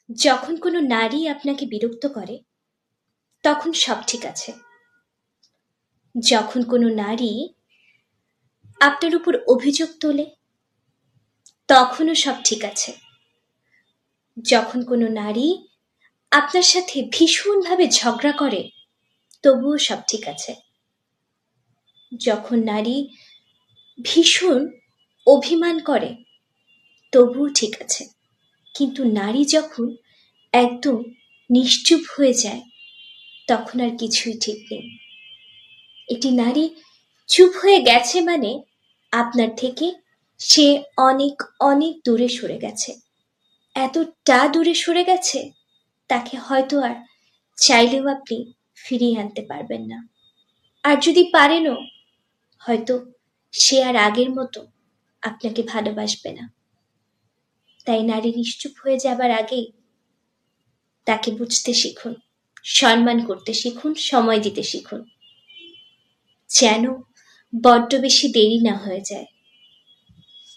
যখন কোনো নারী আপনাকে বিরক্ত করে তখন সব ঠিক আছে। যখন কোনো নারী আপনার উপর অভিযোগ তোলে তখনও সব ঠিক আছে। যখন কোনো নারী আপনার সাথে ভীষণভাবে ঝগড়া করে তবুও সব ঠিক আছে। যখন নারী ভীষণ অভিমান করে তবুও ঠিক আছে। কিন্তু নারী যখন একদম নিশ্চুপ হয়ে যায় তখন আর কিছুই ঠিক নেই। একটি নারী চুপ হয়ে গেছে মানে আপনার থেকে সে অনেক অনেক দূরে সরে গেছে। এতটা দূরে সরে গেছে তাকে হয়তো আর চাইলেও আপনি ফিরিয়ে আনতে পারবেন না। আর যদি পারেনও হয়তো সে আর আগের মতো আপনাকে ভালোবাসবে না। তাই নারী নিশ্চুপ হয়ে যাবার আগেই তাকে বুঝতে শিখুন, সম্মান করতে শিখুন, সময় দিতে শিখুন, যেন বড্ড বেশি দেরি না হয়ে যায়।